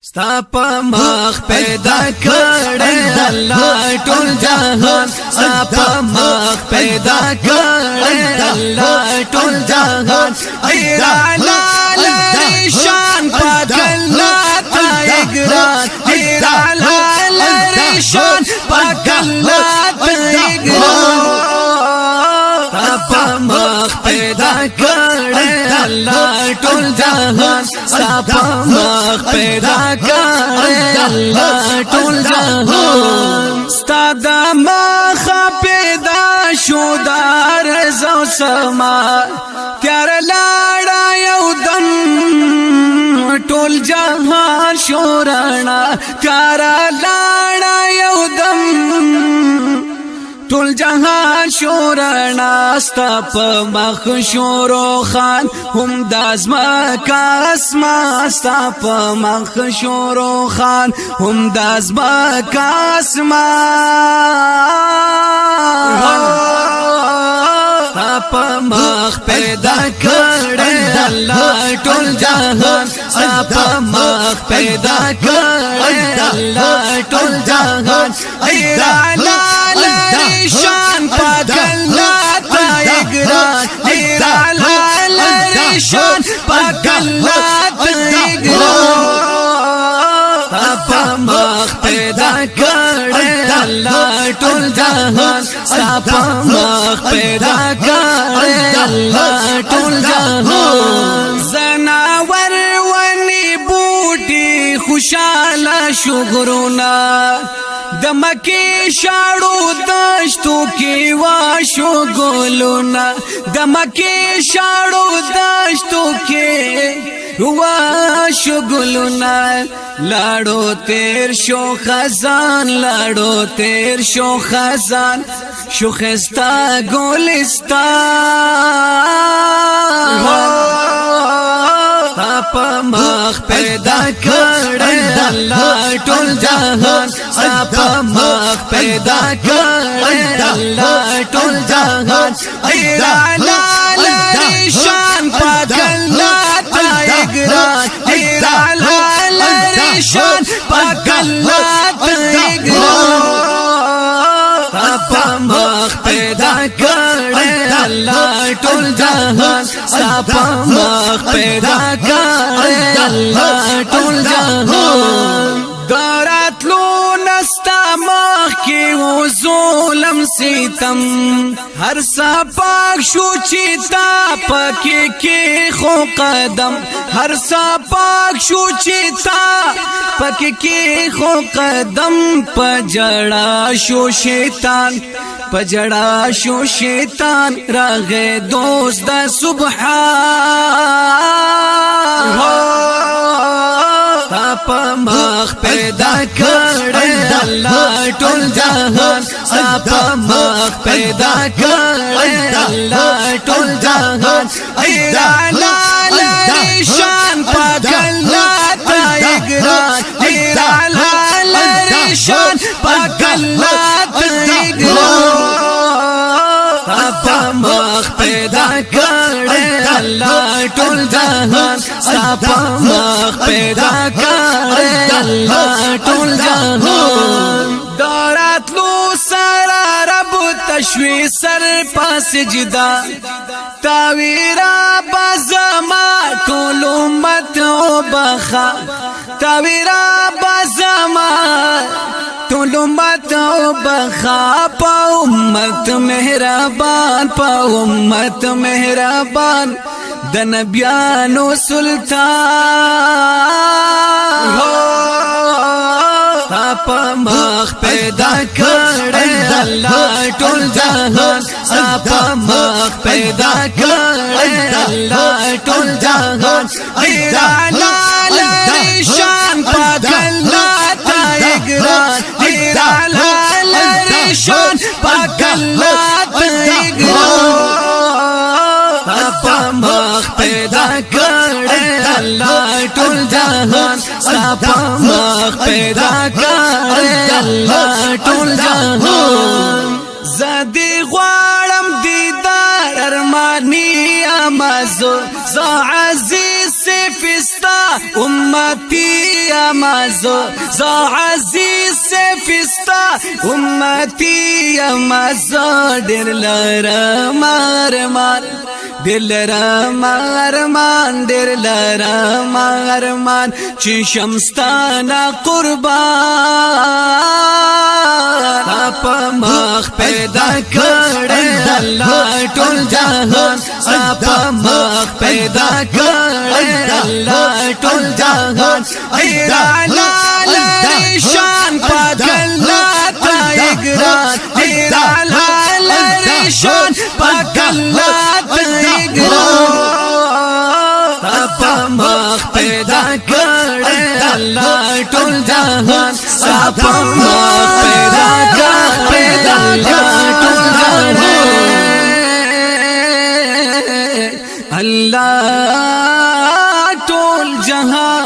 ستا په مخ پیدا کړې الله ټول جهان ستا په مخ پیدا کړې الله ټول جهان ایرا لری شان پاک الله تایګران ایرا لری شان پاک الله تایګران ستا په مخ پیدا کړې الله ټول جهان ستا په مخ پیدا کړې الله ټول جهان ستا د مخ پیدا شو دار زو سما تیار لاړه یو دم ټول جهان شورنا تیار لاړه یو دم ټول جهان شورنا ستا په مخ شورو خان هم دازما کاسما ستا په مخ شورو خان هم دازما کاسما ستا په مخ پیدا کړې الله ټول جهان ستا په مخ پیدا کړې الله ټول جهان ایرا شان پاک الله تایګران ایرا لری شان پاک الله تایګران ستا په مخ پیدا کړې الله ټول جهان ستا په مخ پیدا کړې الله ټول جهان زناور ونی بوټي خوشاله شغرونا د مکی شاړو دشتو کې واشو ګلونا د مکی شاړو دشتو کې واشو ګلونا لاړو تیر شو خزان لاړو تیر شو خزان شو خستا ګلستان په مخ پیدا کړې الله ټول جهان ستا په مخ پیدا کړې الله ټول جهان ایرا لری شان پاک الله تایګران ایرا لری شان پاک الله تایګران ستا په مخ پیدا کړې الله ټول جهان ستا په مخ پیدا کړې الله ټول جهان داراتلو نستا مخ کې و ظلم ستم هر سا پاک شو چې تا پکې کې خو قدم هر سا پاک شو چې تا پکې کې خو قدم پجړا شو شیطان پجړا شو شیطان راغې دوست د سبحان ستا په مخ پیدا کړې الله ټول جهان ستا په مخ پیدا کړې الله ټول جهان ایرا لری شان پاک الله تایګران ایرا لری شان پاک الله تایګران ستا په مخ پیدا کړې الله ټول جهان ستا په مخ پیدا کړې الله ټول جهان داراتلو سارا رب تشوي سر پاسجدا تاویرا بازما ټول امت وبخا تاویرا بازما ټول امت وبخا په امت مهربان په امت مهربان د نبیانو سلطان ستا په مخ پیدا کړې الله ټول جهان ستا په مخ پیدا کړې الله ټول جهان ایرا لری شان پاک الله تایګران ایرا لری شان پاک الله تایګران ستا مخ پیدا کړې الله ټول جهان ستا په مخ پیدا کړې الله ټول جهان زدي غواړم دیدار ارمانی امازو زو عزیز سفستا امتی اما زا عزیز سے فستا امتی اما زا دل لرم ارمان دل لرم ارمان دل لرم ارمان چی شمستانا قربان پا مخ پیدا کرده اللہ ټول جهان پا مخ پیدا کرده اللہ ټول جهان غیر علی لریشان پاک اللہ تا اگران غیر علی لریشان پاک اللہ تا اگران پا مخ پیدا کرده اللہ ټول جهان پا مخ پیدا کرده اللہ ټول جهان اللہ ټول جهان